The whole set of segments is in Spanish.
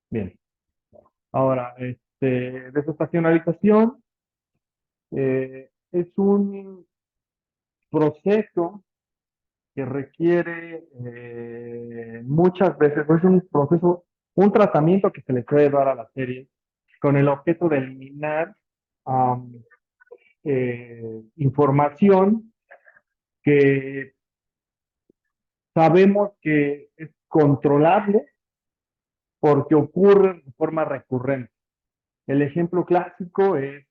Bien. Ahora, desestacionalización es un proceso que requiere muchas veces, es un proceso, un tratamiento que se le puede dar a la serie con el objeto de eliminar am, información que sabemos que es controlable porque ocurre de forma recurrente. El ejemplo clásico es,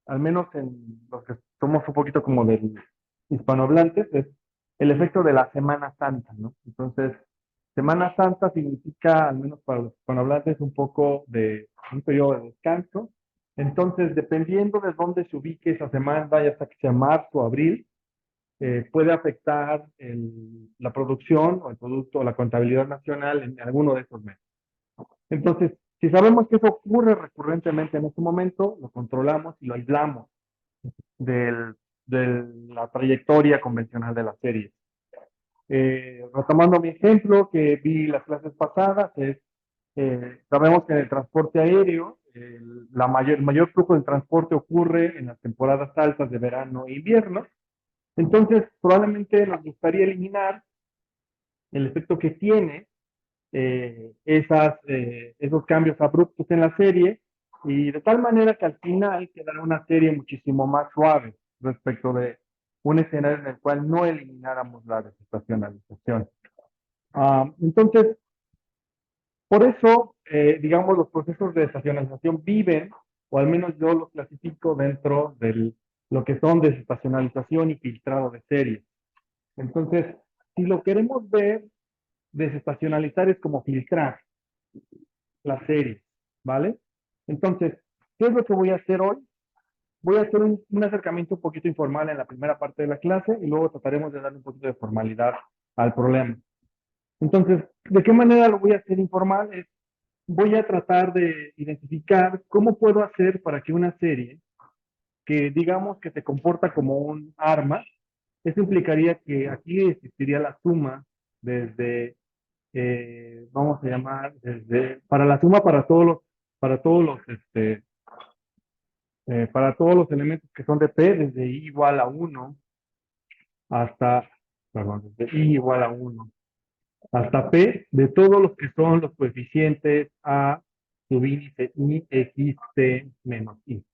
al menos en los que somos un poquito como del hispanohablantes, es el efecto de la Semana Santa, ¿no? Entonces, Semana Santa significa, al menos para los hispanohablantes, un poco de un periodo de descanso. Entonces, dependiendo de dónde se ubique esa semana, ya sea que sea marzo o abril, puede afectar la producción o el producto o la contabilidad nacional en alguno de esos meses. Entonces, si sabemos que eso ocurre recurrentemente en este momento, lo controlamos y lo aislamos de la trayectoria convencional de la serie. Retomando mi ejemplo que vi las clases pasadas, sabemos que en el transporte aéreo el mayor flujo del transporte ocurre en las temporadas altas de verano e invierno. Entonces, probablemente nos gustaría eliminar el efecto que tiene esos cambios abruptos en la serie y de tal manera que al final quedará una serie muchísimo más suave respecto de un escenario en el cual no elimináramos la desestacionalización. Entonces, por eso, digamos, los procesos de desestacionalización viven, o al menos yo los clasifico dentro de lo que son desestacionalización y filtrado de series. Entonces, si lo queremos ver, desestacionalizar es como filtrar la serie, ¿vale? Entonces, ¿qué es lo que voy a hacer hoy? Voy a hacer un acercamiento un poquito informal en la primera parte de la clase y luego trataremos de darle un poquito de formalidad al problema. Entonces, ¿de qué manera lo voy a hacer informal? Voy a tratar de identificar cómo puedo hacer para que una serie que digamos que se comporta como un arma, eso implicaría que aquí existiría la suma desde, vamos a llamar, para la suma para todos los, para todos los elementos que son de P, desde I igual a uno hasta, perdón, desde I igual a uno hasta P, de todos los que son los coeficientes A, subíndice I, X, T, menos I.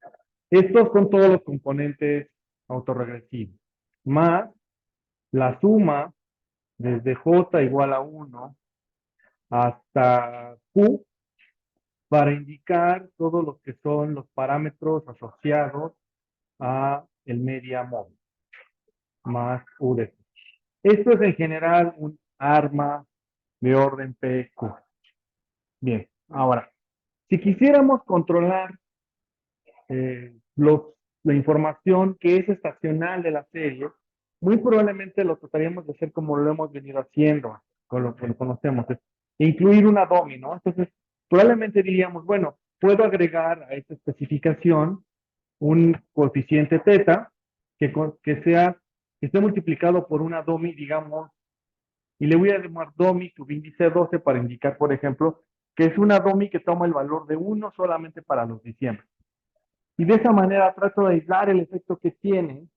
Estos son todos los componentes autorregresivos, más la suma desde J igual a uno hasta Q para indicar todos los que son los parámetros asociados a el media móvil, más U de T. Esto es en general un arma de orden PQ. Bien, ahora, si quisiéramos controlar la información que es estacional de la serie, muy probablemente lo trataríamos de hacer como lo hemos venido haciendo, con lo que lo conocemos, es incluir una DOMI, ¿no? Entonces, probablemente diríamos, bueno, puedo agregar a esta especificación un coeficiente teta que esté multiplicado por una DOMI, digamos, y le voy a llamar DOMI subíndice 12 para indicar, por ejemplo, que es una DOMI que toma el valor de uno solamente para los diciembre. Y de esa manera trato de aislar el efecto que tiene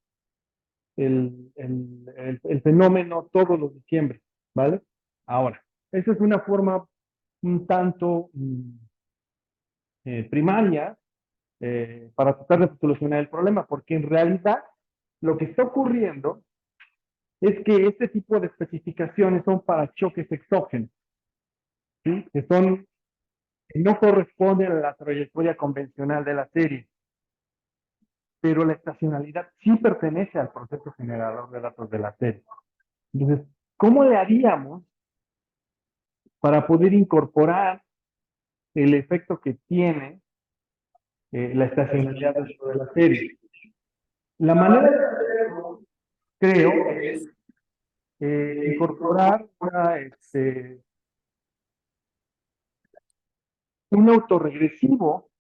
el fenómeno todos los diciembre, ¿vale? Ahora, esa es una forma un tanto primaria para tratar de solucionar el problema, porque en realidad lo que está ocurriendo es que este tipo de especificaciones son para choques exógenos, ¿sí? Que no corresponden a la trayectoria convencional de la serie, pero la estacionalidad sí pertenece al proceso generador de datos de la serie. Entonces, ¿cómo le haríamos para poder incorporar el efecto que tiene la estacionalidad dentro de la serie? La manera de hacerlo, creo, es incorporar un autorregresivo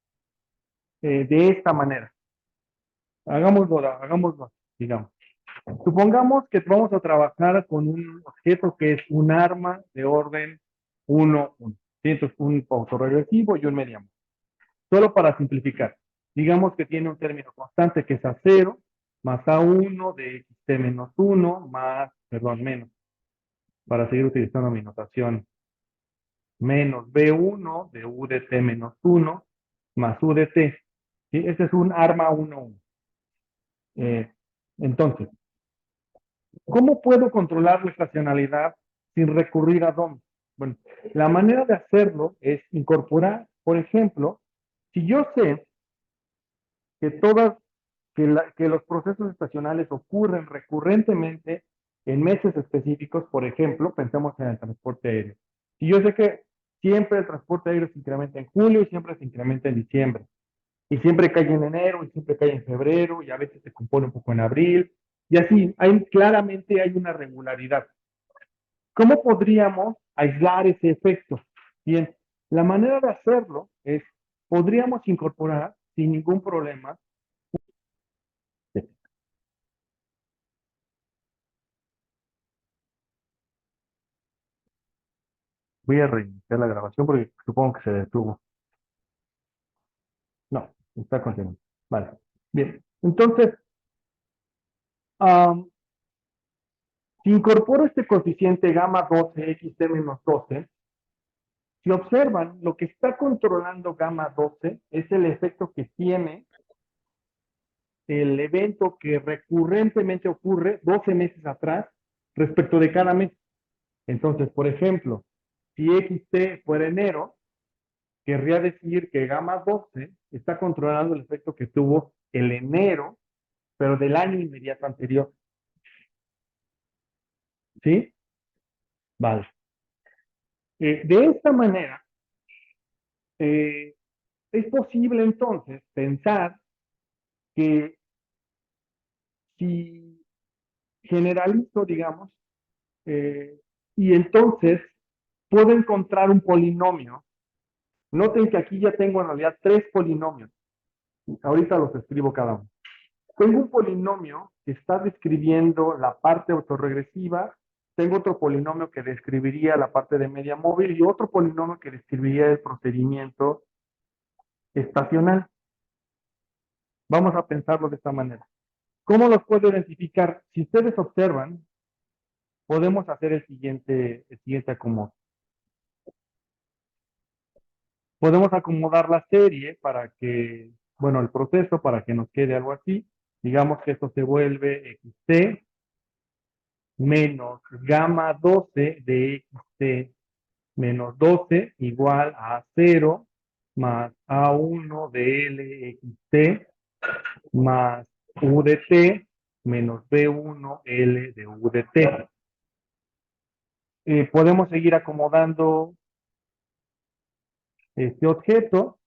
de esta manera. Hagámoslo, digamos. Supongamos que vamos a trabajar con un objeto que es un arma de orden 1, 1. ¿sí? Entonces, un autorregresivo y un mediano. Solo para simplificar, digamos que tiene un término constante que es A0 más A1 de xt menos 1 más, perdón, menos, para seguir utilizando mi notación, menos B1 de U de T menos 1 más U de T. ¿Sí? Este es un arma 1-1. Entonces, ¿cómo puedo controlar la estacionalidad sin recurrir a DOM? Bueno, la manera de hacerlo es incorporar, por ejemplo, si yo sé que que los procesos estacionales ocurren recurrentemente en meses específicos, por ejemplo, pensemos en el transporte aéreo. Si yo sé que siempre el transporte aéreo se incrementa en julio y siempre se incrementa en diciembre, y siempre cae en enero y siempre cae en febrero y a veces se compone un poco en abril, y así, claramente hay una regularidad. ¿Cómo podríamos aislar ese efecto? Bien, la manera de hacerlo es, podríamos incorporar sin ningún problema. Voy a reiniciar la grabación porque supongo que se detuvo. No, está continuando. Vale. Bien. Entonces, um, si incorporo este coeficiente gamma 12, xt menos 12, si observan, lo que está controlando gamma 12 es el efecto que tiene el evento que recurrentemente ocurre 12 meses atrás respecto de cada mes. Entonces, por ejemplo, si xt fuera enero, querría decir que gamma 12 está controlando el efecto que tuvo el enero, pero del año inmediato anterior. ¿Sí? Vale. De esta manera, es posible entonces pensar que si generalizo, digamos, eh, y entonces puedo encontrar un polinomio. Noten que aquí ya tengo en realidad tres polinomios. Ahorita los escribo cada uno. Tengo un polinomio que está describiendo la parte autorregresiva, tengo otro polinomio que describiría la parte de media móvil y otro polinomio que describiría el procedimiento estacional. Vamos a pensarlo de esta manera. ¿Cómo los puedo identificar? Si ustedes observan, podemos hacer el siguiente acomodo. Podemos acomodar la serie para que, bueno, el proceso para que nos quede algo así. Digamos que esto se vuelve xt menos gamma 12 de xt menos 12 igual a 0 más A1 de LXT más U de T menos B1 L de U de T. Podemos seguir acomodando este objeto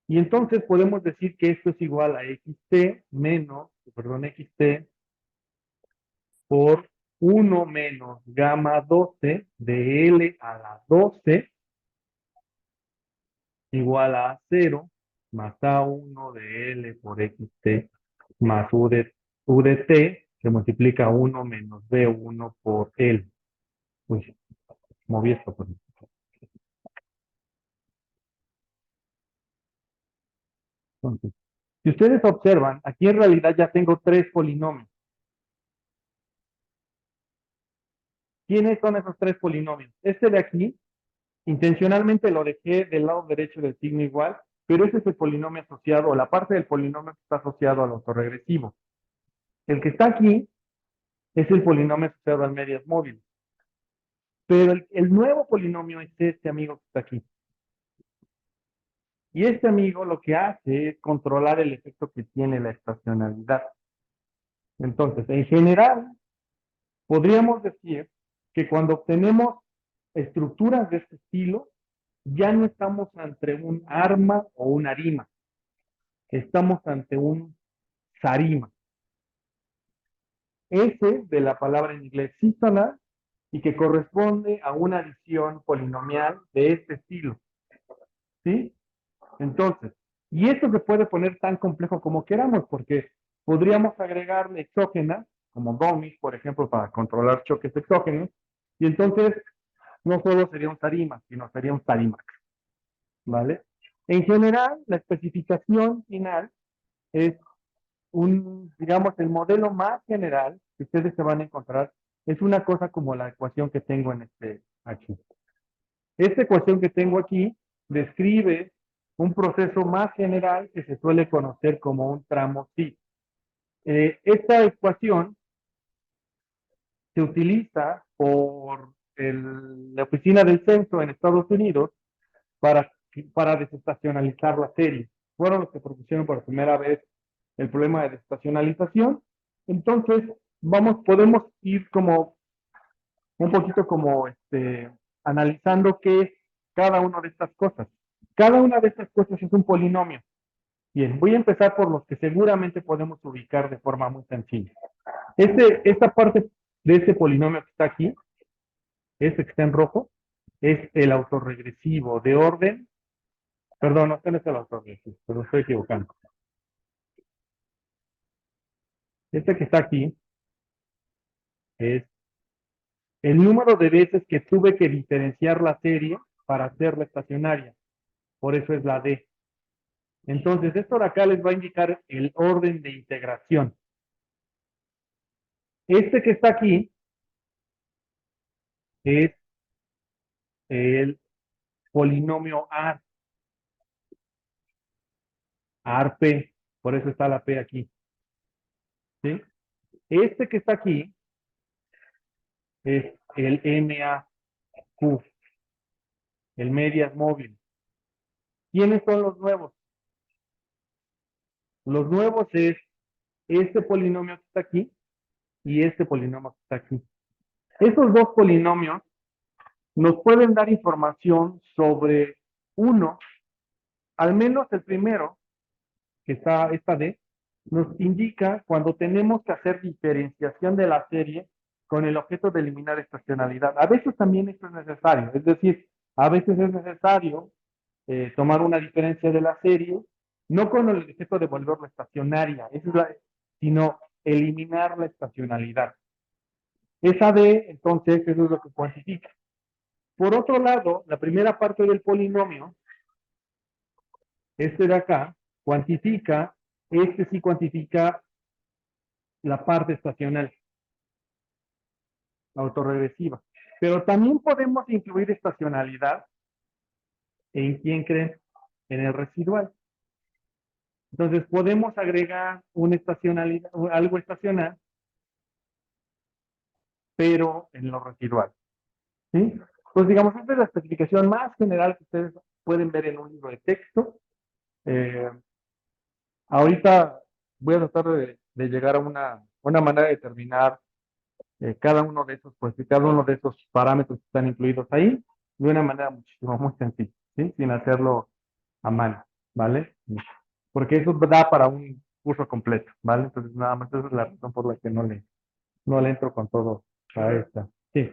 y entonces podemos decir que esto es igual a XT menos, perdón, XT por 1 menos gamma 12 de L a la 12 igual a 0 más A1 de L por XT más U de T se multiplica 1 menos B1 por L. Uy, moví esto por ahí. Entonces, si ustedes observan, aquí en realidad ya tengo tres polinomios. ¿Quiénes son esos tres polinomios? Este de aquí, intencionalmente lo dejé del lado derecho del signo igual, pero ese es el polinomio asociado, o la parte del polinomio que está asociado al autorregresivo. El que está aquí es el polinomio asociado al medias móviles. Pero el nuevo polinomio es este amigo que está aquí. Y este amigo lo que hace es controlar el efecto que tiene la estacionalidad. Entonces, en general, podríamos decir que cuando obtenemos estructuras de este estilo, ya no estamos ante un arma o un arima, estamos ante un sarima. Ese de la palabra en inglés sístona y que corresponde a una adición polinomial de este estilo. ¿Sí? Entonces, y esto se puede poner tan complejo como queramos, porque podríamos agregarle exógenas, como dummies, por ejemplo, para controlar choques exógenos, y entonces no solo sería un Sarimax, sino sería un Sarimax, ¿vale? En general, la especificación final es digamos, el modelo más general que ustedes se van a encontrar es una cosa como la ecuación que tengo aquí. Esta ecuación que tengo aquí describe un proceso más general que se suele conocer como un tramo SID. Esta ecuación se utiliza por la Oficina del Censo en Estados Unidos para, para desestacionalizar la serie. Fueron los que propusieron por primera vez el problema de desestacionalización. Entonces, podemos ir como un poquito como analizando qué es cada una de estas cosas. Cada una de estas cosas es un polinomio. Bien, voy a empezar por los que seguramente podemos ubicar de forma muy sencilla. Esta parte de este polinomio que está aquí, este que está en rojo, es el autorregresivo de orden. Perdón, no, este no es el autorregresivo, pero estoy equivocando. Este que está aquí es el número de veces que tuve que diferenciar la serie para hacerla estacionaria. Por eso es la D. Entonces, esto de acá les va a indicar el orden de integración. Este que está aquí es el polinomio AR, ARP, por eso está la P aquí. ¿Sí? Este que está aquí es el MAQ, el medias móvil. ¿Quiénes son los nuevos? Los nuevos es este polinomio que está aquí y este polinomio que está aquí. Esos dos polinomios nos pueden dar información sobre uno, al menos el primero, que está esta D, nos indica cuando tenemos que hacer diferenciación de la serie con el objeto de eliminar estacionalidad. A veces también esto es necesario, es decir, a veces es necesario tomar una diferencia de la serie, no con el objeto de volverla estacionaria, sino eliminar la estacionalidad. Esa D, entonces, eso es lo que cuantifica. Por otro lado, la primera parte del polinomio, este de acá, sí cuantifica la parte estacional, autorregresiva. Pero también podemos incluir estacionalidad en quién creen, en el residual. Entonces podemos agregar una estacionalidad, algo estacional, pero en lo residual. ¿Sí? Pues digamos, esta es la especificación más general que ustedes pueden ver en un libro de texto. Eh, Ahorita voy a tratar de llegar a una manera de determinar cada uno de esos, pues, cada uno de esos parámetros que están incluidos ahí de una manera muchísimo, muy sencilla, ¿sí? Sin hacerlo a mano, ¿vale? Porque eso da para un curso completo, ¿vale? Entonces, nada más esa es la razón por la que no le entro con todo a esta. Sí.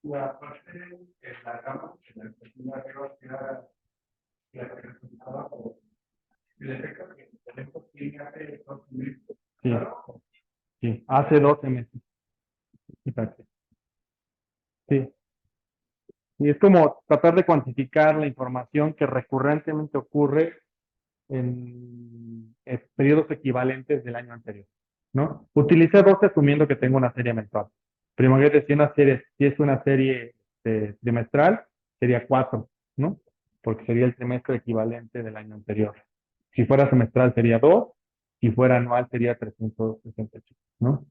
La parte de la gama, la que representaba por el efecto que tenemos que hace sí, sí, hace 12 meses. Exacto. Sí. Y es como tratar de cuantificar la información que recurrentemente ocurre en periodos equivalentes del año anterior, ¿no? Utilicé 12 asumiendo que tengo una serie mensual. Primero que si es una serie trimestral, sería 4, ¿no? Porque sería el trimestre equivalente del año anterior. Si fuera semestral sería 2, si fuera anual sería 368, ¿no?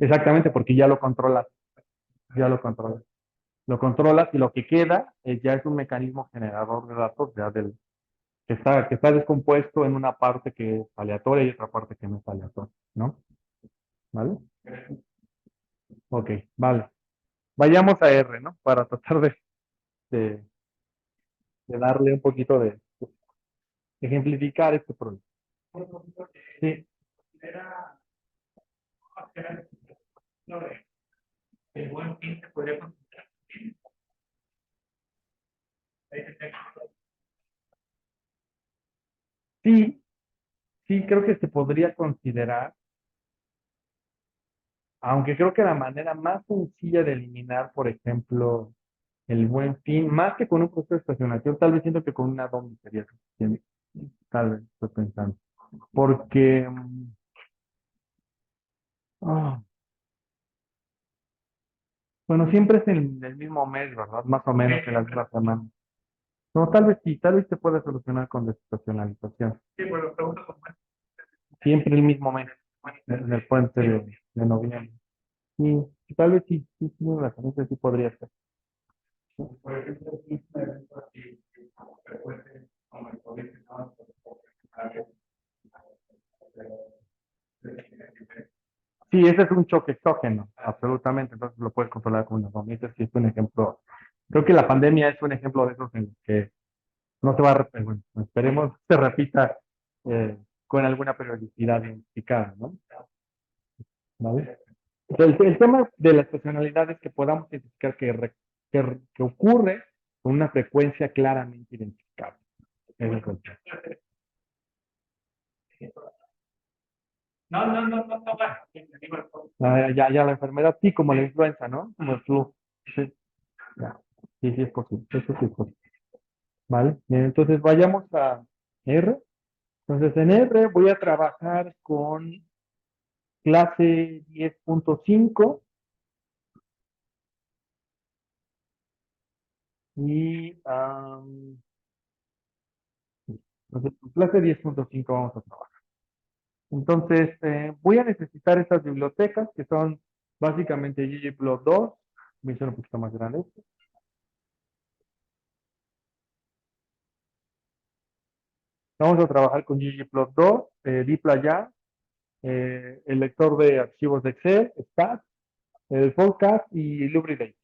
Exactamente, porque ya lo controlas. Lo controlas y lo que queda ya es un mecanismo generador de datos ya que está descompuesto en una parte que es aleatoria y otra parte que no es aleatoria, ¿no? ¿Vale? Ok, vale. Vayamos a R, ¿no? Para tratar de, de darle un poquito de ejemplificar este problema. Sí. Sí, sí creo que se podría considerar, aunque creo que la manera más sencilla de eliminar, por ejemplo, el Buen Fin, más que con un proceso de estacionación, tal vez siento que con una DOMI sería suficiente. Tal vez, estoy pensando. Porque, ah, bueno, siempre es en el mismo mes, ¿verdad? Más o menos en la misma semana. No, tal vez sí, tal vez se pueda solucionar con desestacionalización. Sí, pero pregunta por mes. Siempre el mismo mes, en el puente de noviembre. Sí, tal vez sí, sí, sí, la camisa sí podría ser. Por ejemplo, sí, si frecuente, como el COVID, ¿no? Sí, ese es un choque exógeno, absolutamente. Entonces lo puedes controlar con una herramienta. Sí, es un ejemplo. Creo que la pandemia es un ejemplo de esos en los que no se va a repetir. Bueno, esperemos que se repita con alguna periodicidad identificada, ¿no? ¿Vale? El tema de las personalidades es que podamos identificar que ocurre con una frecuencia claramente identificable. Ese es el tema. No, no, no, no, no, bueno, ya la enfermedad, sí, como la influenza, ¿no? Como el flu. Sí, ya. Sí, sí es posible. Eso sí es posible. ¿Vale? Bien, entonces vayamos a R. Entonces en R voy a trabajar con clase 10.5 y entonces, con clase 10.5 vamos a trabajar. Entonces voy a necesitar estas bibliotecas que son básicamente ggplot2. Voy a hacer un poquito más grande. Vamos a trabajar con ggplot2, dplyr, el lector de archivos de Excel, STAT, el podcast y Lubridate.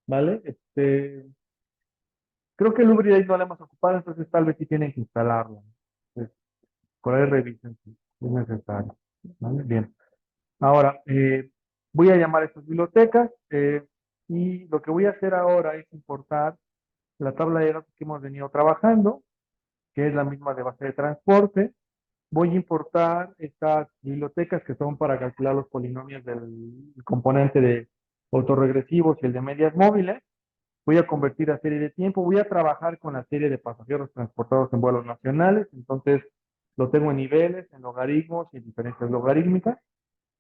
¿Vale? Creo que Lubridate no lo hemos ocupado, entonces tal vez sí tienen que instalarlo. Entonces, por ahí revisen si es necesario. ¿Vale? Bien. Ahora, voy a llamar a estas bibliotecas y lo que voy a hacer ahora es importar la tabla de datos que hemos venido trabajando, que es la misma de base de transporte. Voy a importar estas bibliotecas que son para calcular los polinomios del componente de autorregresivos y el de medias móviles. Voy a convertir a serie de tiempo. Voy a trabajar con la serie de pasajeros transportados en vuelos nacionales. Entonces, lo tengo en niveles, en logaritmos y en diferencias logarítmicas.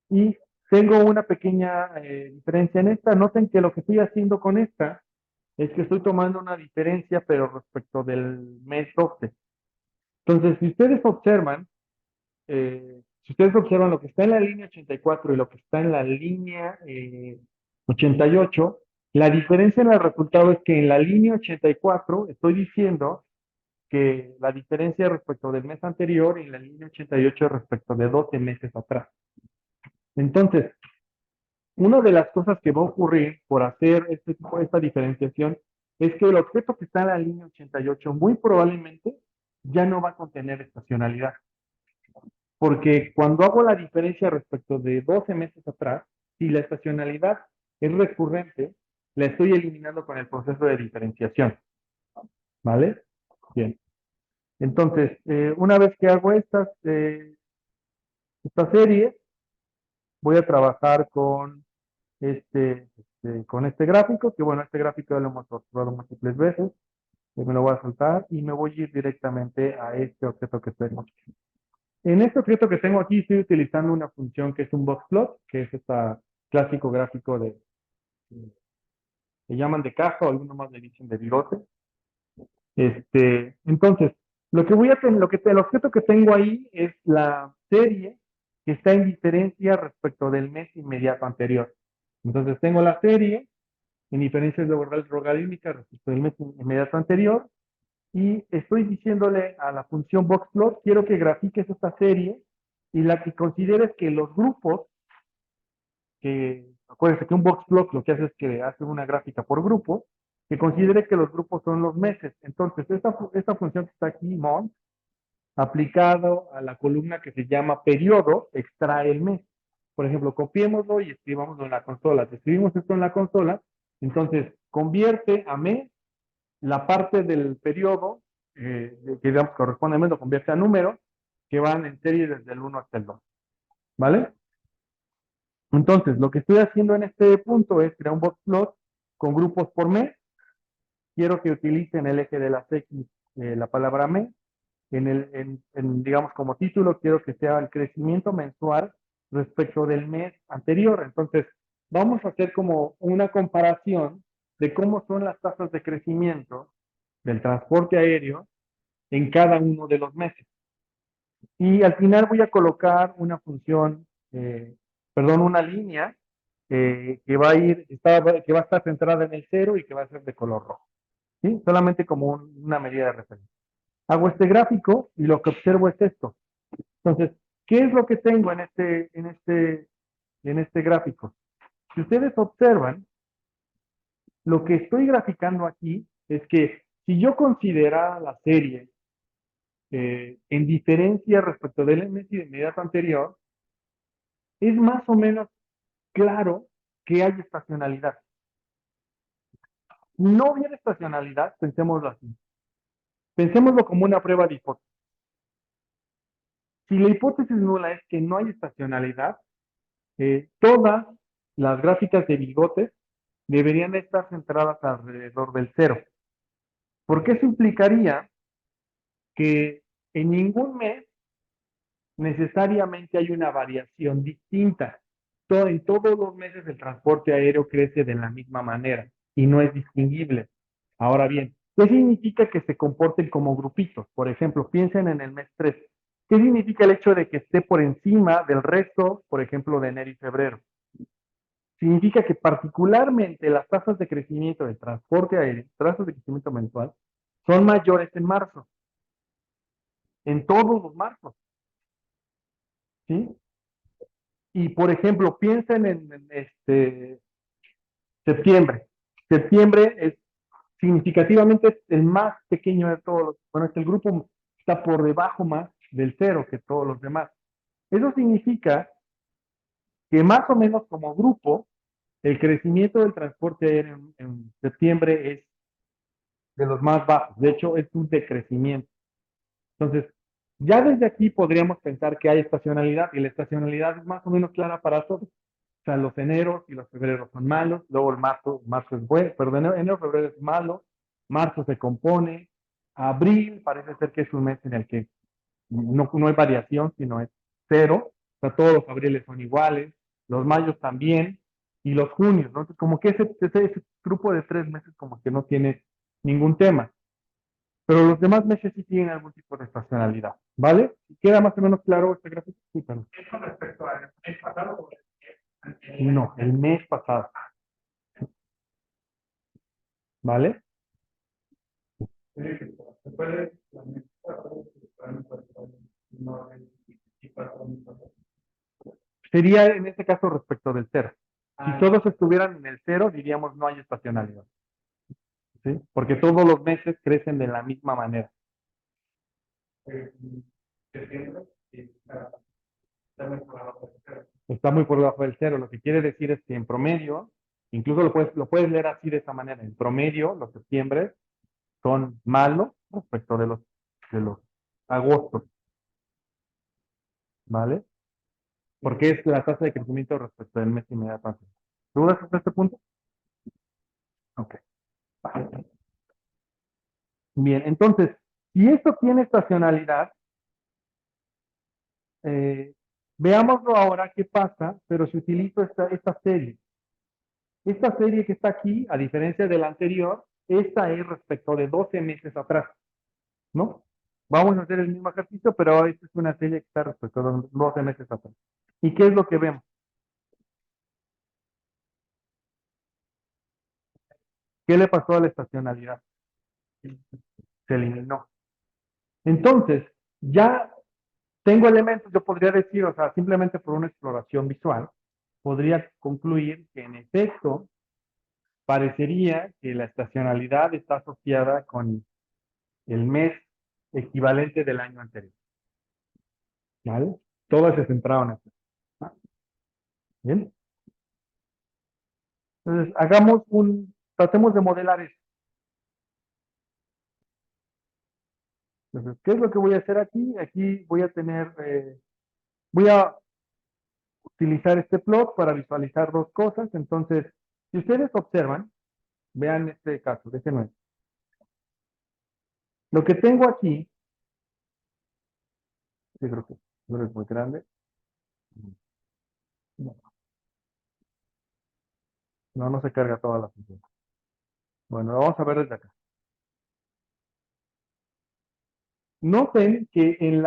Y tengo una pequeña diferencia en esta. Noten que lo que estoy haciendo con esta es que estoy tomando una diferencia, pero respecto del mes 12. Entonces, si ustedes observan lo que está en la línea 84 y lo que está en la línea 88, la diferencia en el resultado es que en la línea 84 estoy diciendo que la diferencia respecto del mes anterior y en la línea 88 respecto de 12 meses atrás. Entonces, una de las cosas que va a ocurrir por hacer esta diferenciación es que el objeto que está en la línea 88 muy probablemente ya no va a contener estacionalidad. Porque cuando hago la diferencia respecto de 12 meses atrás, si la estacionalidad es recurrente, la estoy eliminando con el proceso de diferenciación. ¿Vale? Bien. Entonces, una vez que hago esta serie, voy a trabajar con con este gráfico, que bueno, este gráfico ya lo hemos observado múltiples veces. Me lo voy a soltar y me voy a ir directamente a este objeto que tengo. En este objeto que tengo aquí estoy utilizando una función que es un boxplot, que es este clásico gráfico le llaman de caja o algunos más le dicen de bigote. Entonces, lo que voy a tener, el objeto que tengo ahí es la serie que está en diferencia respecto del mes inmediato anterior. Entonces tengo la serie en diferencias logarítmicas respecto del mes inmediato anterior y estoy diciéndole a la función boxplot, quiero que grafiques esta serie y la que consideres que los grupos, que acuérdense que un boxplot lo que hace es que hace una gráfica por grupo, que considere que los grupos son los meses. Entonces, esta función que está aquí, mont, aplicado a la columna que se llama periodo, extrae el mes. Por ejemplo, copiémoslo y escribámoslo en la consola. Si escribimos esto en la consola, entonces convierte a mes la parte del periodo que digamos corresponde a mes, lo convierte a número, que van en serie desde el 1 hasta el 2. ¿Vale? Entonces, lo que estoy haciendo en este punto es crear un box plot con grupos por mes. Quiero que utilicen el eje de las X, la palabra mes. Digamos, como título, quiero que sea el crecimiento mensual respecto del mes anterior. Entonces, vamos a hacer como una comparación de cómo son las tasas de crecimiento del transporte aéreo en cada uno de los meses. Y al final voy a colocar una función, perdón, una línea que va a que va a estar centrada en el cero y que va a ser de color rojo. ¿Sí? Solamente como una medida de referencia. Hago este gráfico y lo que observo es esto. Entonces, ¿qué es lo que tengo en este gráfico? Si ustedes observan, lo que estoy graficando aquí es que si yo considerara la serie en diferencia respecto del mes inmediato anterior, es más o menos claro que hay estacionalidad. Si no hubiera estacionalidad, pensémoslo así. Pensémoslo como una prueba de hipótesis. Si la hipótesis nula es que no hay estacionalidad, todas las gráficas de bigotes deberían estar centradas alrededor del cero. Porque eso implicaría que en ningún mes necesariamente hay una variación distinta. En todos los meses el transporte aéreo crece de la misma manera y no es distinguible. Ahora bien, ¿qué significa que se comporten como grupitos? Por ejemplo, piensen en el mes 3. ¿Qué significa el hecho de que esté por encima del resto, por ejemplo, de enero y febrero? Significa que particularmente las tasas de crecimiento del transporte aéreo, tasas de crecimiento mensual, son mayores en marzo, en todos los marzos, ¿sí? Y por ejemplo, piensen en septiembre. Septiembre es significativamente el más pequeño de todos los, bueno, es el grupo está por debajo más del cero que todos los demás. Eso significa que más o menos como grupo, el crecimiento del transporte aéreo en septiembre es de los más bajos. De hecho, es un decrecimiento. Entonces, ya desde aquí podríamos pensar que hay estacionalidad y la estacionalidad es más o menos clara para todos. O sea, los eneros y los febreros son malos, luego el marzo es bueno, perdón, enero, febrero es malo, marzo se compone, abril parece ser que es un mes en el que no hay variación, sino es cero, o sea, todos los abriles son iguales, los mayos también, y los junios, ¿no? Entonces, como que ese grupo de 3 meses como que no tiene ningún tema, pero los demás meses sí tienen algún tipo de estacionalidad, ¿vale? ¿Queda más o menos claro este gráfico? Sí, pero... ¿Eso respecto al mes pasado? No, el mes pasado, ¿vale? Sería en este caso respecto del cero. Si todos estuvieran en el cero, diríamos no hay estacionalidad, ¿sí? Porque todos los meses crecen de la misma manera. Está muy por debajo del cero. Lo que quiere decir es que en promedio, incluso lo puedes leer así de esa manera, en promedio, los septiembre son malos respecto de los agostos, ¿vale? Porque es la tasa de crecimiento respecto del mes inmediato antes. ¿Dudas hasta este punto? Ok. Bien, entonces, si esto tiene estacionalidad, eh, veámoslo ahora qué pasa, pero si utilizo esta serie. Esta serie que está aquí, a diferencia de la anterior, esta es respecto de 12 meses atrás, ¿no? Vamos a hacer el mismo ejercicio, pero esta es una serie que está respecto de 12 meses atrás. ¿Y qué es lo que vemos? ¿Qué le pasó a la estacionalidad? Se eliminó. Entonces, ya tengo elementos, yo podría decir, o sea, simplemente por una exploración visual, podría concluir que en efecto parecería que la estacionalidad está asociada con el mes equivalente del año anterior, ¿vale? Todas se centraban en eso. ¿Ah? Bien. Entonces, tratemos de modelar eso. Entonces, ¿qué es lo que voy a hacer aquí? Aquí voy a tener, voy a utilizar este plot para visualizar dos cosas. Entonces, si ustedes observan, vean este caso, déjenme. Lo que tengo aquí, sí, creo que es muy grande. No, no se carga toda la función. Bueno, lo vamos a ver desde acá. Noten que en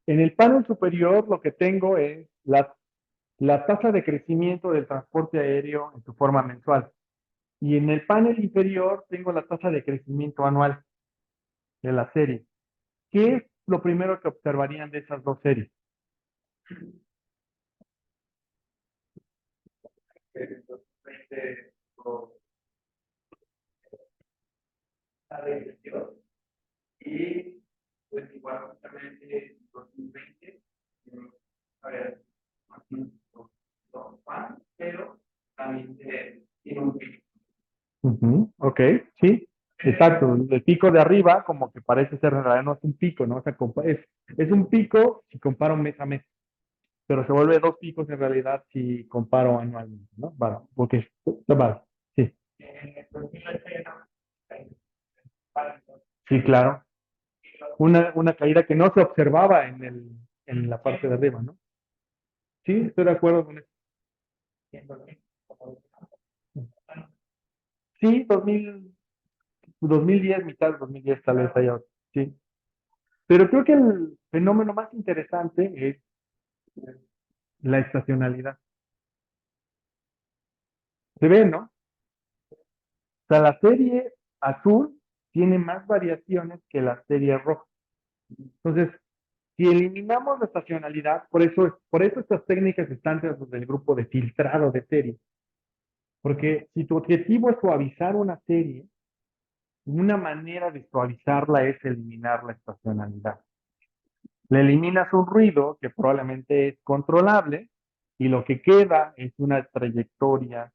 el panel superior lo que tengo es la tasa de crecimiento del transporte aéreo en su forma mensual. Y en el panel inferior tengo la tasa de crecimiento anual de la serie. ¿Qué es lo primero que observarían de esas dos series? Y pues igual justamente en 2020, a ver, aquí pero también tiene un pico. Ok, sí, exacto. El pico de arriba, como que parece ser en realidad no es un pico, ¿no? O sea, es un pico si comparo mes a mes, pero se vuelve dos picos en realidad si comparo anualmente, ¿no? Vale, ok, vale, sí. Sí, claro. Una caída que no se observaba en la parte de arriba, ¿no? Sí, estoy de acuerdo con eso. Sí, 2010, mitad de 2010 tal vez haya otro. Sí. Pero creo que el fenómeno más interesante es la estacionalidad. Se ve, ¿no? O sea, la serie azul tiene más variaciones que la serie roja. Entonces, si eliminamos la estacionalidad, por eso estas técnicas están dentro del grupo de filtrado de serie. Porque si tu objetivo es suavizar una serie, una manera de suavizarla es eliminar la estacionalidad. Le eliminas un ruido que probablemente es controlable y lo que queda es una trayectoria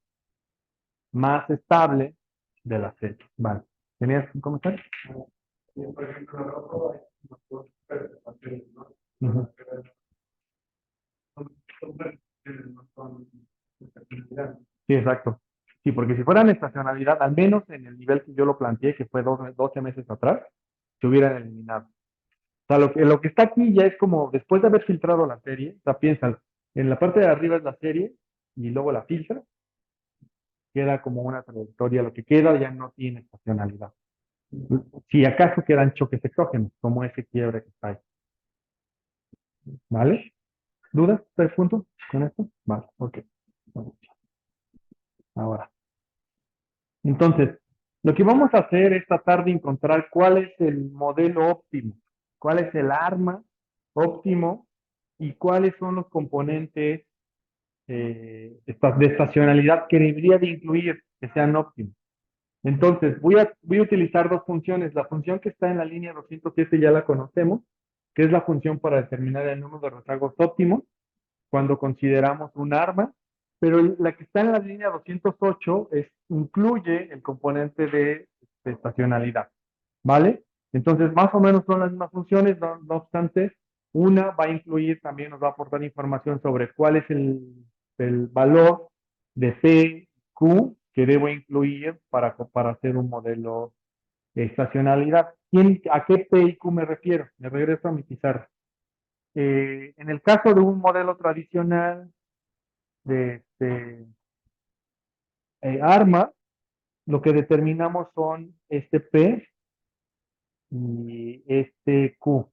más estable de la serie. Vale. ¿Tenías un comentario? Sí, por ejemplo, el otro es Ujú. Sí, exacto. Sí, porque si fueran estacionalidad, al menos en el nivel que yo lo planteé, que fue 12 meses atrás, se hubieran eliminado. O sea, lo que está aquí ya es como, después de haber filtrado la serie, o sea, piénsalo, en la parte de arriba es la serie y luego la filtra, queda como una trayectoria, lo que queda ya no tiene estacionalidad. Si acaso quedan choques exógenos, como ese quiebre que está ahí. ¿Vale? ¿Dudas? ¿Tres puntos con esto? Vale, ok. Ahora. Entonces, lo que vamos a hacer es tratar de encontrar cuál es el modelo óptimo, cuál es el arma óptimo y cuáles son los componentes de estacionalidad que debería de incluir que sean óptimos. Entonces, voy a utilizar dos funciones. La función que está en la línea 207 ya la conocemos, que es la función para determinar el número de rezagos óptimos cuando consideramos un arma, pero la que está en la línea 208 incluye el componente de estacionalidad, ¿vale? Entonces, más o menos son las mismas funciones, no obstante, una va a incluir, también nos va a aportar información sobre cuál es el valor de P, Q que debo incluir para hacer un modelo de estacionalidad. ¿A qué P y Q me refiero? Me regreso a mi pizarra. En el caso de un modelo tradicional de arma, lo que determinamos son este P y este Q.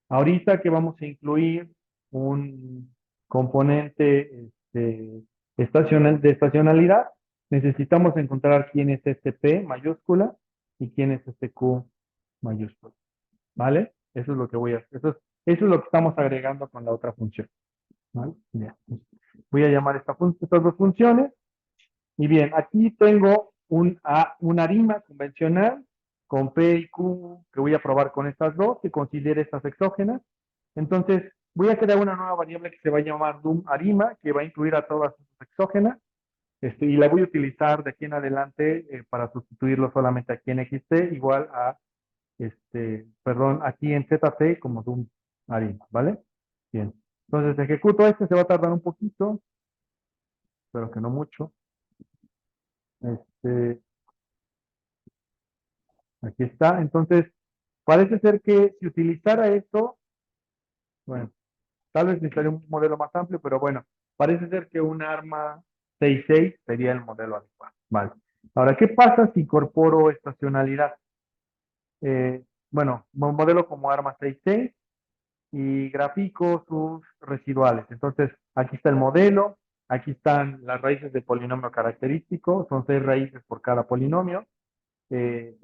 Ahorita que vamos a incluir un componente de estacionalidad, necesitamos encontrar quién es este P mayúscula y quién es este Q mayúscula. ¿Vale? Eso es lo que voy a hacer. Eso es lo que estamos agregando con la otra función. ¿Vale? Bien. Voy a llamar estas dos funciones. Y bien, aquí tengo una arima convencional con P y Q que voy a probar con estas dos, que considere estas exógenas. Entonces, voy a crear una nueva variable que se va a llamar DUM arima, que va a incluir a todas estas exógenas. Y la voy a utilizar de aquí en adelante para sustituirlo solamente aquí en XT, igual a perdón, aquí en ZT como Zoom harina, ¿vale? Bien. Entonces ejecuto se va a tardar un poquito, pero que no mucho. Este, Aquí está. Entonces, parece ser que si utilizara esto, bueno, tal vez necesitaría un modelo más amplio, pero bueno, parece ser que un ARMA 66 sería el modelo adecuado. Vale. Ahora, ¿qué pasa si incorporo estacionalidad? Bueno, un modelo como ARMA 66 y grafico sus residuales. Entonces, aquí está el modelo, aquí están las raíces del polinomio característico, son 6 raíces por cada polinomio. La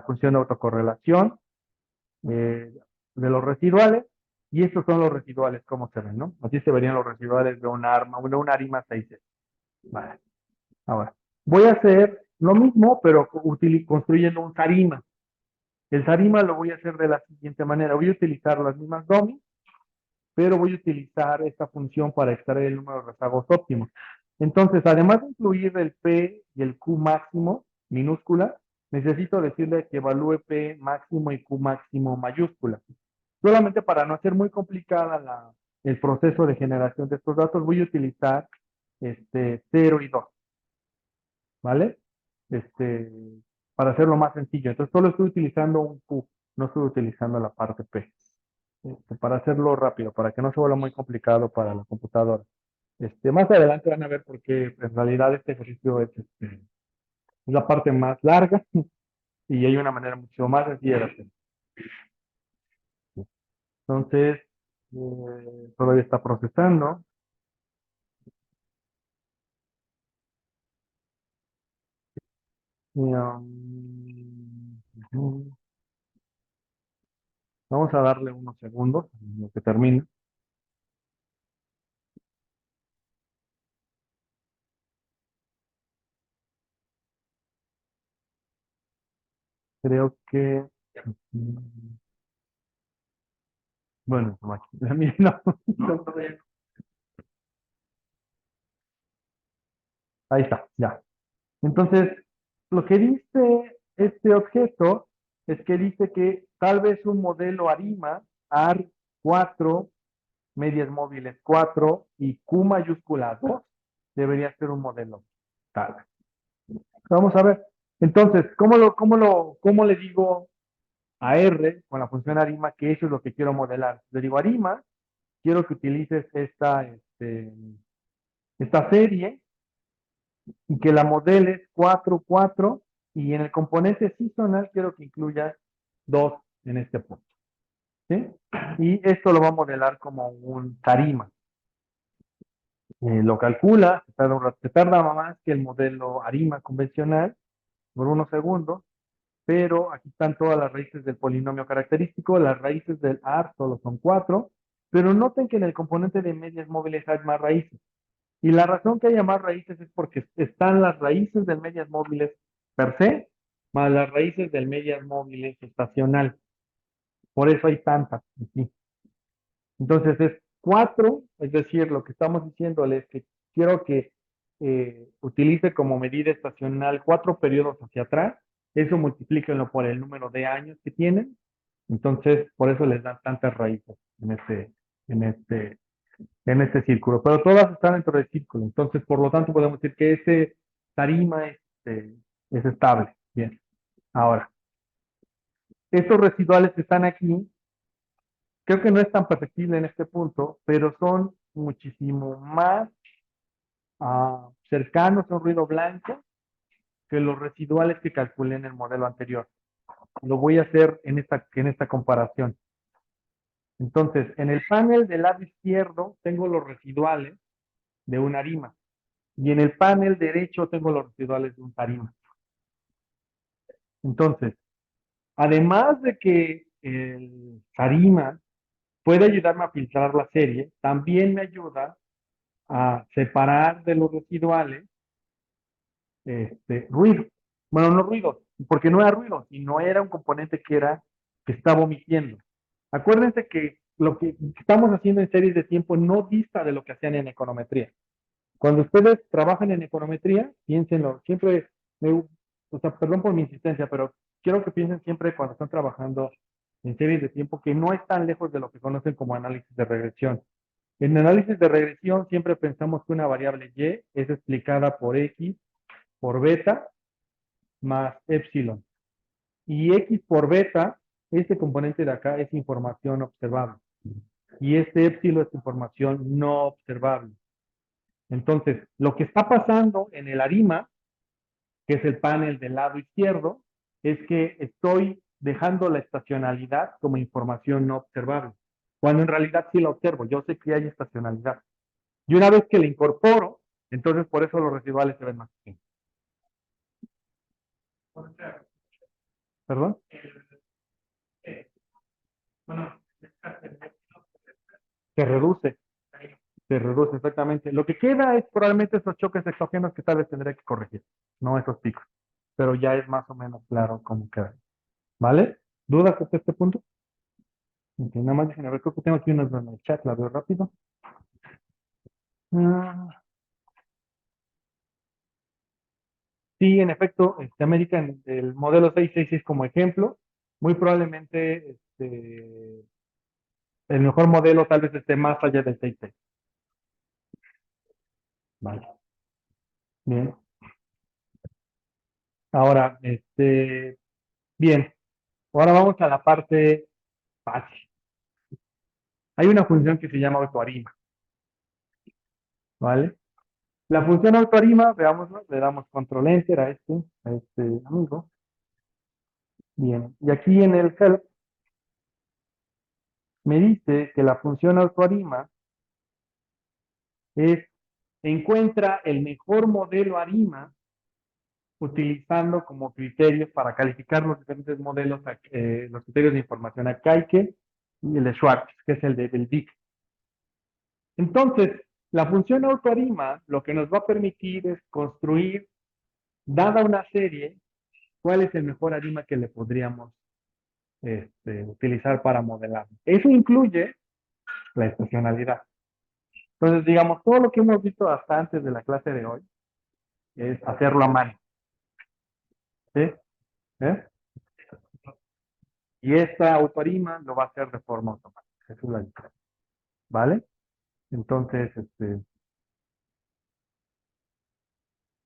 función de autocorrelación de los residuales, y estos son los residuales, como se ven, ¿no? Así se verían los residuales de una ARMA 6. Vale. Ahora, voy a hacer lo mismo, pero construyendo un Sarima. El Sarima lo voy a hacer de la siguiente manera. Voy a utilizar las mismas domis, pero voy a utilizar esta función para extraer el número de rezagos óptimos. Entonces, además de incluir el P y el Q máximo, minúscula, necesito decirle que evalúe P máximo y Q máximo mayúscula. Solamente para no hacer muy complicada el proceso de generación de estos datos, voy a utilizar 0 y 2, ¿vale? Este, para hacerlo más sencillo. Entonces, solo estoy utilizando un Q, no estoy utilizando la parte P. Para hacerlo rápido, para que no se vuelva muy complicado para la computadora. Más adelante van a ver por qué en realidad este ejercicio es la parte más larga y hay una manera mucho más sencilla de hacerlo. Entonces, todavía está procesando. Vamos a darle unos segundos en lo que termine. Creo que, mm, bueno, la mía no, ahí está, ya. Entonces, lo que dice este objeto es que dice que tal vez un modelo ARIMA, AR4, medias móviles 4 y Q mayúscula 2 debería ser un modelo tal. Vamos a ver. Entonces, ¿cómo le digo a R con la función ARIMA que eso es lo que quiero modelar? Le digo ARIMA, quiero que utilices esta serie y que la modeles 4 4 y en el componente seasonal quiero que incluyas 2 en este punto. ¿Sí? Y esto lo va a modelar como un tarima. Lo calcula, se tarda más que el modelo ARIMA convencional por unos segundos, pero aquí están todas las raíces del polinomio característico, las raíces del AR solo son 4, pero noten que en el componente de medias móviles hay más raíces. Y la razón que haya más raíces es porque están las raíces del medias móviles per se, más las raíces del medias móviles estacional. Por eso hay tantas. Sí. Entonces es 4, es decir, lo que estamos diciéndole es que quiero que utilice como medida estacional 4 periodos hacia atrás. Eso multiplíquenlo por el número de años que tienen. Entonces, por eso les dan tantas raíces en este, en este círculo, pero todas están dentro del círculo. Entonces, por lo tanto, podemos decir que ese tarima es estable. Bien. Ahora, estos residuales que están aquí, creo que no es tan perfectible en este punto, pero son muchísimo más cercanos a un ruido blanco que los residuales que calculé en el modelo anterior. Lo voy a hacer en esta comparación. Entonces, en el panel del lado izquierdo tengo los residuales de una arima. Y en el panel derecho tengo los residuales de un tarima. Entonces, además de que el tarima puede ayudarme a filtrar la serie, también me ayuda a separar de los residuales ruido. Bueno, no ruido, porque no era ruido, sino era un componente que estaba omitiendo. Acuérdense que lo que estamos haciendo en series de tiempo no dista de lo que hacían en econometría. Cuando ustedes trabajan en econometría, piénsenlo, siempre, o sea, perdón por mi insistencia, pero quiero que piensen siempre cuando están trabajando en series de tiempo que no están lejos de lo que conocen como análisis de regresión. En análisis de regresión siempre pensamos que una variable y es explicada por x por beta más epsilon. Y x por beta, este componente de acá es información observable. Y este epsilon es información no observable. Entonces, lo que está pasando en el ARIMA, que es el panel del lado izquierdo, es que estoy dejando la estacionalidad como información no observable, cuando en realidad sí la observo, yo sé que hay estacionalidad. Y una vez que la incorporo, entonces por eso los residuales se ven más pequeños. ¿Perdón? Se reduce, se reduce exactamente. Lo que queda es probablemente esos choques exógenos que tal vez tendré que corregir, no esos picos, pero ya es más o menos claro cómo queda. ¿Vale? ¿Dudas hasta este punto? Ok, nada más déjenme ver, creo que tengo aquí unas en el chat, la veo rápido. Ah, sí, en efecto, American, el modelo 666 como ejemplo, muy probablemente el mejor modelo tal vez esté más allá del 66. Vale, bien. Ahora, bien, ahora vamos a la parte fácil. Hay una función que se llama autoarima, ¿vale? La función autoarima, veámoslo, le damos control enter a este amigo. Bien, y aquí en el help me dice que la función autoarima es encuentra el mejor modelo ARIMA utilizando como criterios para calificar los diferentes modelos, los criterios de información a Kaiken y el de Schwartz, que es el del BIC. Entonces, la función autoarima lo que nos va a permitir es construir, dada una serie, cuál es el mejor arima que le podríamos utilizar para modelar. Eso incluye la estacionalidad. Entonces, digamos, todo lo que hemos visto hasta antes de la clase de hoy es hacerlo a mano. ¿Sí? ¿Eh? Y esta autoarima lo va a hacer de forma automática. Esa es la diferencia. ¿Vale? Entonces,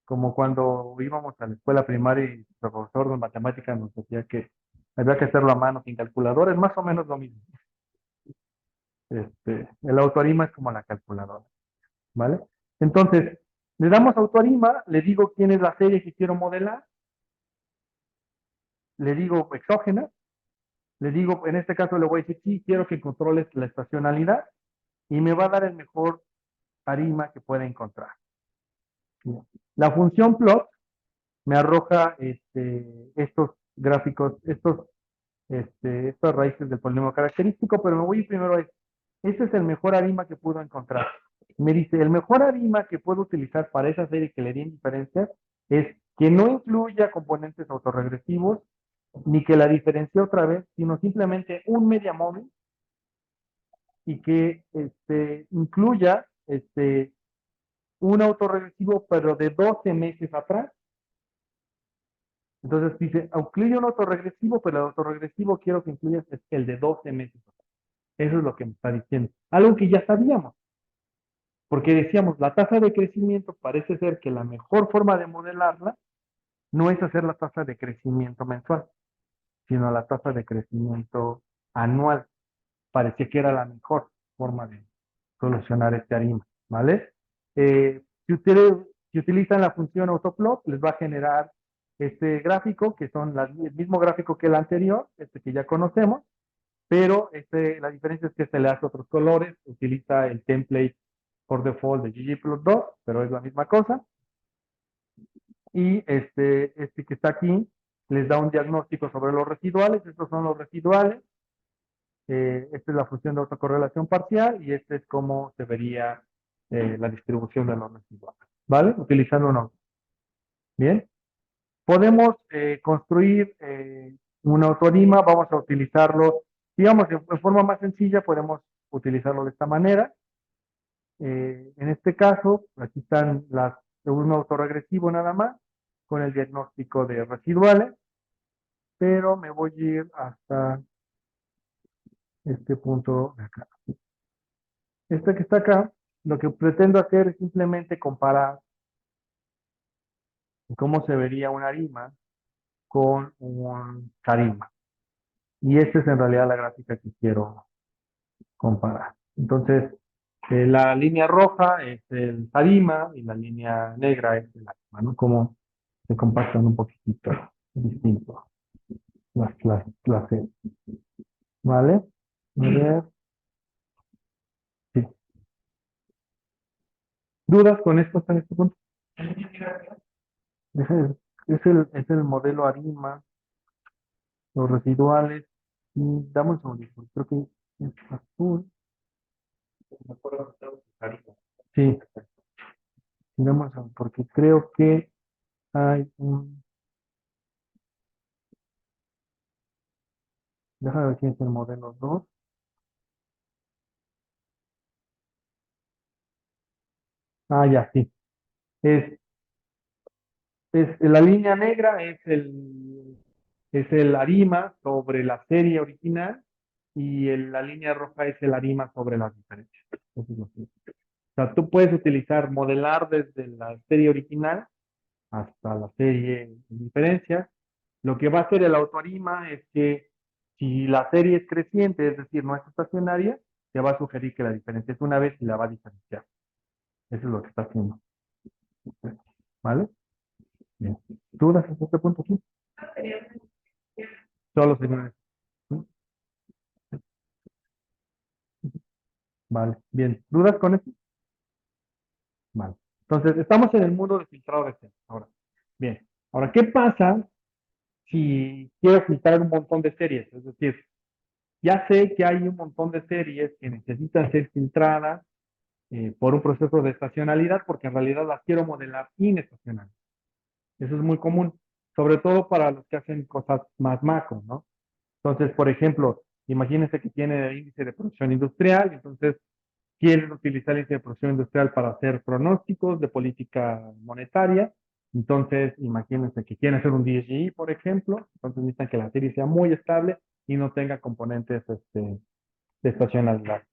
como cuando íbamos a la escuela primaria y el profesor de matemáticas nos decía que había que hacerlo a mano sin calculadora, es más o menos lo mismo. El autoarima es como la calculadora. ¿Vale? Entonces, le damos autoarima, le digo quién es la serie que quiero modelar, le digo exógena, le digo, en este caso le voy a decir, sí, quiero que controles la estacionalidad y me va a dar el mejor arima que pueda encontrar. La función plot me arroja estos gráficos, estas raíces del polinomio característico, pero me voy primero a este es el mejor arima que puedo encontrar. Me dice, el mejor arima que puedo utilizar para esa serie que le di en diferencias es que no incluya componentes autorregresivos, ni que la diferencie otra vez, sino simplemente un media móvil y que incluya un autorregresivo, pero de 12 meses atrás. Entonces dice, incluye un autorregresivo, pero el autorregresivo quiero que incluyas el de 12 meses atrás. Eso es lo que me está diciendo. Algo que ya sabíamos, porque decíamos, la tasa de crecimiento parece ser que la mejor forma de modelarla no es hacer la tasa de crecimiento mensual, sino la tasa de crecimiento anual. Parecía que era la mejor forma de solucionar este arima, ¿vale? Si ustedes si utilizan la función autoplot, les va a generar este gráfico, que son el mismo gráfico que el anterior, que ya conocemos, pero la diferencia es que se le hace otros colores, utiliza el template por default de ggplot2, pero es la misma cosa. Y que está aquí les da un diagnóstico sobre los residuales, estos son los residuales, esta es la función de autocorrelación parcial y este es cómo se vería la distribución de los residuales, ¿vale? Utilizando uno. Bien, podemos construir un autoanima, vamos a utilizarlo, digamos, de forma más sencilla, podemos utilizarlo de esta manera. En este caso, aquí están un autoregresivo nada más, con el diagnóstico de residuales. pero me voy a ir hasta este punto de acá. Este que está acá, lo que pretendo hacer es simplemente comparar cómo se vería una arima con un carisma. Y esta es en realidad la gráfica que quiero comparar. Entonces, la línea roja es el tarima y la línea negra es el arima, ¿no? Como se compactan un poquitito distinto las series, ¿vale? A ver, sí. ¿Dudas con esto hasta este punto? Es el modelo ARIMA, los residuales, y damos un segundito, creo que es azul. Me acuerdo que estaba en ARIMA. Sí, porque creo que hay un, déjame ver si es el modelo 2. Ah, ya, sí. Es, la línea negra es el ARIMA sobre la serie original y la línea roja es el ARIMA sobre las diferencias. Eso es lo que es. O sea, tú puedes utilizar, modelar desde la serie original hasta la serie de diferencias. Lo que va a hacer el autoarima es que si la serie es creciente, es decir, no es estacionaria, te va a sugerir que la diferencia es una vez y la va a diferenciar. Eso es lo que está haciendo. ¿Vale? Bien. ¿Dudas hasta este punto? Sí. Solo señores. ¿Sí? Vale. Bien. ¿Dudas con esto? Vale. Entonces, estamos en el mundo de filtrado de series. Ahora, bien. Ahora, ¿qué pasa si quiero filtrar un montón de series? Es decir, ya sé que hay un montón de series que necesitan ser filtradas por un proceso de estacionalidad porque en realidad las quiero modelar inestacionales. Eso es muy común, sobre todo para los que hacen cosas más macro, ¿no? Entonces, por ejemplo, imagínense que tiene el índice de producción industrial, entonces quieren utilizar el índice de producción industrial para hacer pronósticos de política monetaria. Entonces, imagínense que quieren hacer un DSGI, por ejemplo, entonces necesitan que la serie sea muy estable y no tenga componentes de estacionalidad.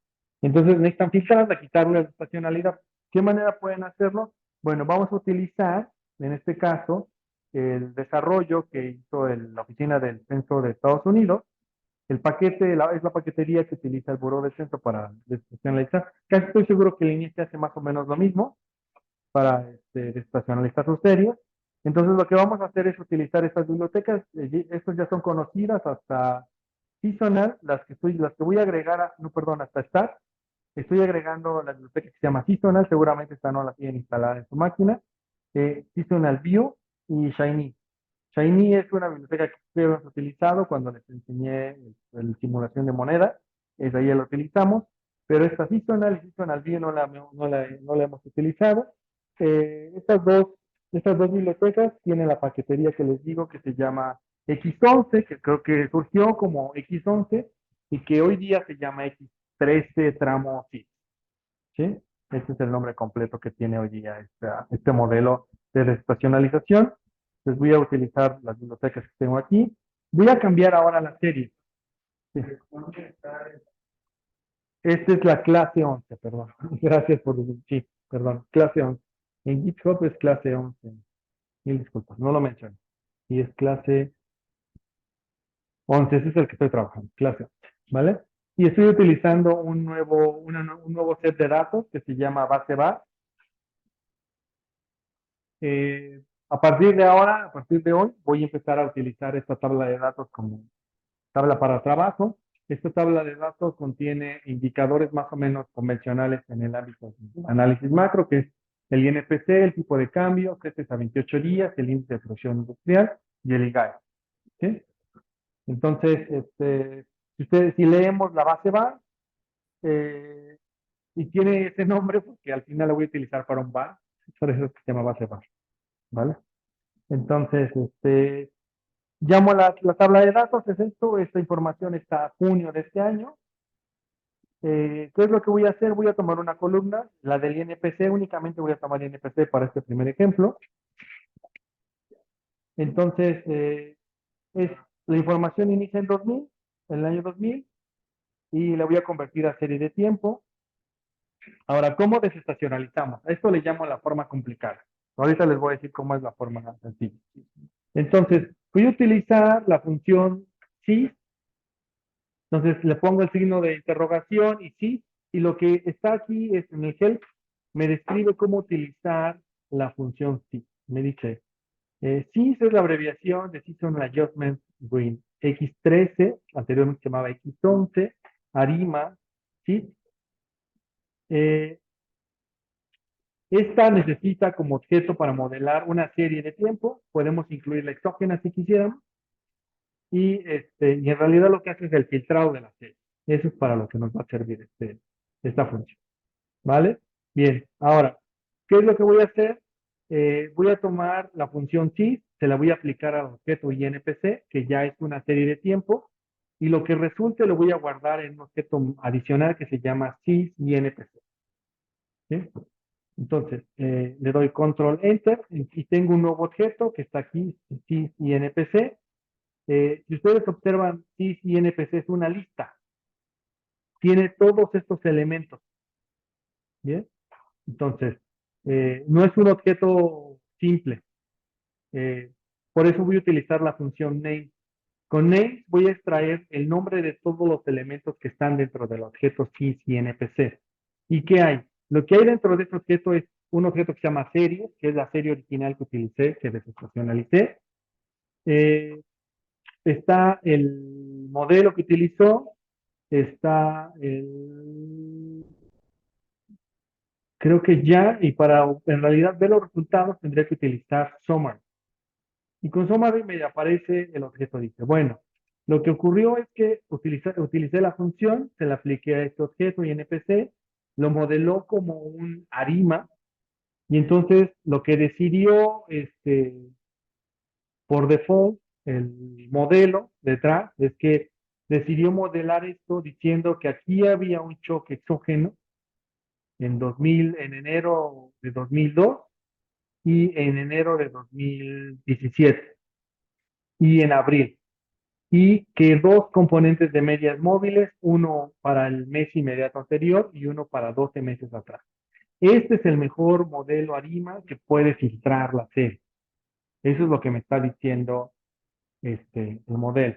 Entonces necesitan filtrarla, quitarle la estacionalidad. ¿Qué manera pueden hacerlo? Bueno, vamos a utilizar, en este caso, el desarrollo que hizo la Oficina del Censo de Estados Unidos. El paquete es la paquetería que utiliza el Buró del Censo para desestacionalizar. Casi estoy seguro que el INEGI hace más o menos lo mismo para desestacionalizar sus series. Entonces lo que vamos a hacer es utilizar estas bibliotecas, estas ya son conocidas hasta seasonal, las que voy a agregar, no, perdón, hasta Star. Estoy agregando la biblioteca que se llama seasonal, seguramente esta no la tienen instalada en su máquina. Seasonal View y Shiny. Shiny es una biblioteca que hemos utilizado cuando les enseñé la simulación de moneda, es ahí la utilizamos, pero esta seasonal y seasonal View no la hemos utilizado. Estas dos bibliotecas tienen la paquetería que les digo que se llama X11, que creo que surgió como X11 y que hoy día se llama X13 tramo 6. ¿Sí? Este es el nombre completo que tiene hoy día este modelo de desestacionalización. Les voy a utilizar las bibliotecas que tengo aquí. Voy a cambiar ahora la serie. Sí. Esta es la clase 11, perdón. Gracias por decir. Sí, perdón, clase 11. En GitHub es clase 11. Mil disculpas, no lo mencioné. Y es clase 11, ese es el que estoy trabajando, clase 11, ¿vale? Y estoy utilizando un nuevo set de datos que se llama base bar. A partir de ahora, a partir de hoy, voy a empezar a utilizar esta tabla de datos como tabla para trabajo. Esta tabla de datos contiene indicadores más o menos convencionales en el ámbito de análisis macro, que es el INPC, el tipo de cambio, CETES a 28 días, el índice de producción industrial y el IGAE. ¿Sí? Entonces, si leemos la base bar, eh, y tiene ese nombre porque al final lo voy a utilizar para un bar, por eso se llama base bar, ¿vale? Entonces, llamo la tabla de datos, es esto, esta información está a junio de este año. ¿Qué es lo que voy a hacer? Voy a tomar una columna, la del INPC, únicamente voy a tomar INPC para este primer ejemplo. Entonces, La información inicia en 2000, en el año 2000, y la voy a convertir a serie de tiempo. Ahora, ¿cómo desestacionalizamos? A esto le llamo la forma complicada. Ahorita les voy a decir cómo es la forma más sencilla. Entonces, voy a utilizar la función sí. Entonces, le pongo el signo de interrogación y sí. Y lo que está aquí es en el help, me describe cómo utilizar la función sí. Me dice, sys es la abreviación de Season Adjustment Green. X13, anteriormente se llamaba X11, ARIMA, ¿sí? Eh, Esta necesita como objeto para modelar una serie de tiempo. Podemos incluir la exógena si quisiéramos. Y en realidad lo que hace es el filtrado de la serie. Eso es para lo que nos va a servir esta función. ¿Vale? Bien, ahora, ¿qué es lo que voy a hacer? Voy a tomar la función sys, se la voy a aplicar al objeto INPC, que ya es una serie de tiempo, y lo que resulte lo voy a guardar en un objeto adicional que se llama sys INPC. ¿Sí? Entonces, le doy control enter y tengo un nuevo objeto que está aquí, sys INPC. Si ustedes observan, sys INPC es una lista, tiene todos estos elementos. ¿Bien? Entonces, no es un objeto simple. Eh, por eso voy a utilizar la función name. Con name voy a extraer el nombre de todos los elementos que están dentro del objeto sys y npc. ¿Y qué hay? Lo que hay dentro de este objeto es un objeto que se llama serie, que es la serie original que utilicé, que desestacionalicé. Eh, Está el modelo que utilizó, está creo que ya, y para en realidad ver los resultados tendría que utilizar Summary. Y con Summary me aparece el objeto. Dice, bueno, lo que ocurrió es que utilicé la función, se la apliqué a este objeto y NPC, lo modeló como un ARIMA, y entonces lo que decidió por default el modelo detrás es que decidió modelar esto diciendo que aquí había un choque exógeno en enero de 2002 y en enero de 2017 y en abril. Y que dos componentes de medias móviles, uno para el mes inmediato anterior y uno para 12 meses atrás. Este es el mejor modelo ARIMA que puede filtrar la serie. Eso es lo que me está diciendo el modelo.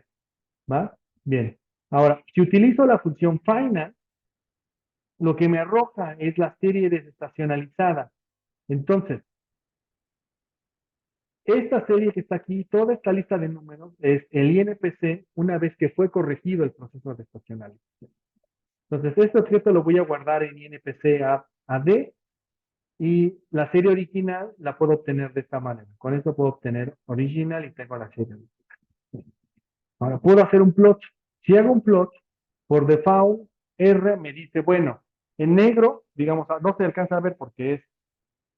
¿Va? Bien. Ahora, si utilizo la función final, lo que me arroja es la serie desestacionalizada. Entonces, esta serie que está aquí, toda esta lista de números, es el INPC una vez que fue corregido el proceso de estacionalización. Entonces, este objeto lo voy a guardar en INPC AD y la serie original la puedo obtener de esta manera. Con esto puedo obtener original y tengo la serie original. Ahora, puedo hacer un plot. Si hago un plot, por default, R me dice, bueno, en negro, digamos, no se alcanza a ver porque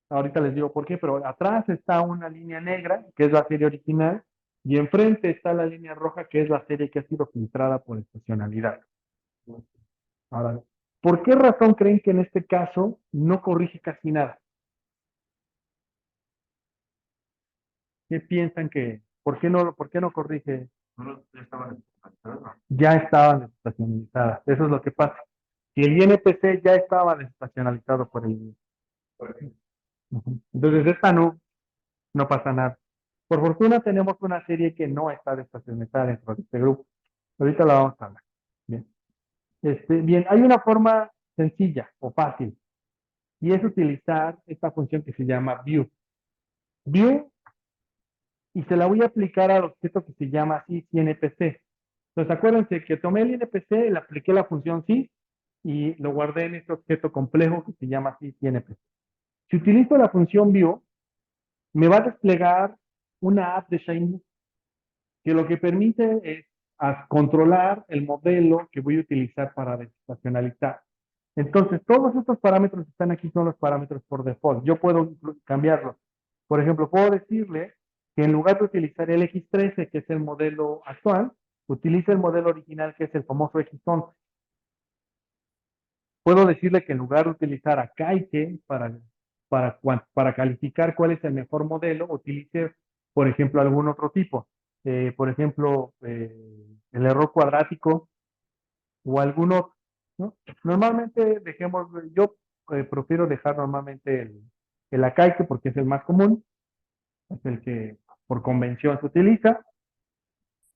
ahorita les digo por qué, pero atrás está una línea negra, que es la serie original, y enfrente está la línea roja, que es la serie que ha sido filtrada por estacionalidad. Ahora, ¿por qué razón creen que en este caso no corrige casi nada? ¿Qué piensan que, por qué no corrige? Ya estaban desestacionalizadas. Eso es lo que pasa. Si el INPC ya estaba desestacionalizado por el... Ujú. Entonces, esta no pasa nada. Por fortuna tenemos una serie que no está desestacionalizada dentro de este grupo. Ahorita la vamos a hablar. Bien. Bien, hay una forma sencilla o fácil y es utilizar esta función que se llama view. View y se la voy a aplicar al objeto que se llama sys-INPC. Entonces acuérdense que tomé el INPC, le apliqué la función sys y lo guardé en este objeto complejo que se llama sys-INPC. Si utilizo la función view, me va a desplegar una app de Shiny que lo que permite es controlar el modelo que voy a utilizar para desestacionalizar. Entonces, todos estos parámetros que están aquí son los parámetros por default. Yo puedo cambiarlos. Por ejemplo, puedo decirle que en lugar de utilizar el X13, que es el modelo actual, utilice el modelo original, que es el famoso X11. Puedo decirle que en lugar de utilizar a Kaike para calificar cuál es el mejor modelo, utilice, por ejemplo, algún otro tipo. por ejemplo, el error cuadrático o algún otro, ¿no? Normalmente yo prefiero dejar normalmente el acaique porque es el más común, es el que por convención se utiliza,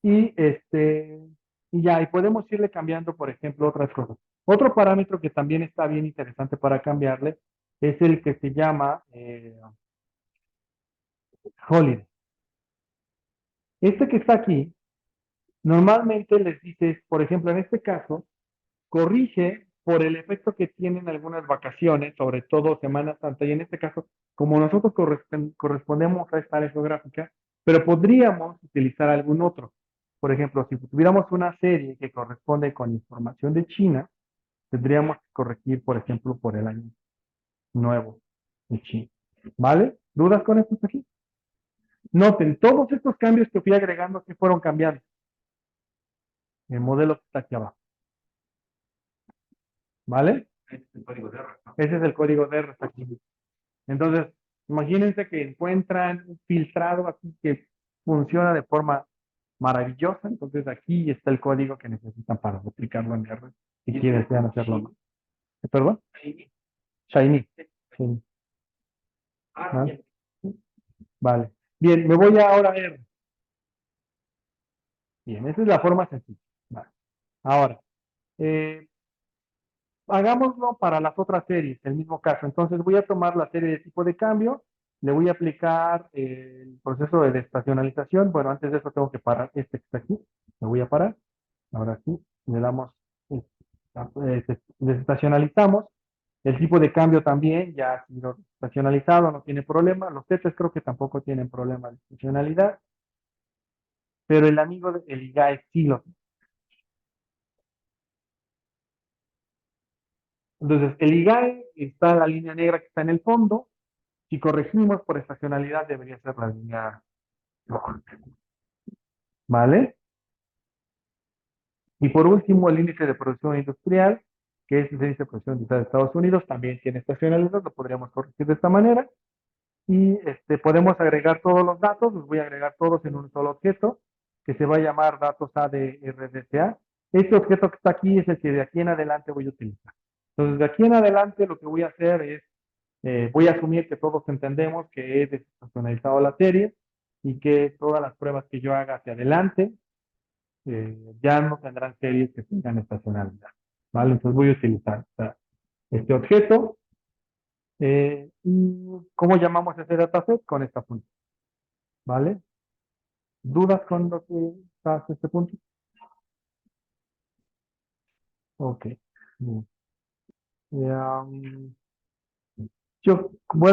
y y ya, y podemos irle cambiando, por ejemplo, otras cosas. Otro parámetro que también está bien interesante para cambiarle es el que se llama holiday. Este que está aquí, normalmente les dices, por ejemplo, en este caso, corrige por el efecto que tienen algunas vacaciones, sobre todo Semana Santa, y en este caso, como nosotros correspondemos a esta área geográfica, pero podríamos utilizar algún otro. Por ejemplo, si tuviéramos una serie que corresponde con información de China, tendríamos que corregir, por ejemplo, por el año nuevo de China. ¿Vale? ¿Dudas con esto aquí? Noten, todos estos cambios que fui agregando que fueron cambiando. El modelo que está aquí abajo. ¿Vale? Ese es el código de R. ¿No? Ese es el código de R. Aquí. Entonces, imagínense que encuentran un filtrado aquí que funciona de forma maravillosa. Entonces, aquí está el código que necesitan para duplicarlo en R. Si quieren, desean hacerlo más. ¿Perdón? Shiny. Sí. ¿Vale? Vale. Bien, me voy ahora a R. Bien, esa es la forma sencilla. Vale. Ahora, eh, hagámoslo para las otras series, el mismo caso. Entonces voy a tomar la serie de tipo de cambio, le voy a aplicar el proceso de desestacionalización. Bueno, antes de eso tengo que parar este que está aquí. Lo voy a parar. Ahora sí, le damos, desestacionalizamos. El tipo de cambio también ya ha sido estacionalizado, no tiene problema. Los tetes creo que tampoco tienen problema de estacionalidad, pero el amigo, el IGAE sí lo tiene. Entonces, el IGAE está en la línea negra que está en el fondo. Si corregimos por estacionalidad, debería ser la línea roja. ¿Vale? Y por último, el índice de producción industrial, que es el índice de producción industrial de Estados Unidos, también tiene estacionalidad, lo podríamos corregir de esta manera. Y podemos agregar todos los datos, los voy a agregar todos en un solo objeto, que se va a llamar datos ADRDTA. Este objeto que está aquí es el que de aquí en adelante voy a utilizar. Entonces, de aquí en adelante lo que voy a hacer es voy a asumir que todos entendemos que he desestacionalizado la serie y que todas las pruebas que yo haga hacia adelante ya no tendrán series que tengan estacionalidad. ¿Vale? Entonces voy a utilizar este objeto. ¿Y cómo llamamos ese dataset? Con esta función. ¿Vale? ¿Dudas con lo que está hasta este punto? Ok. Bien. Yo voy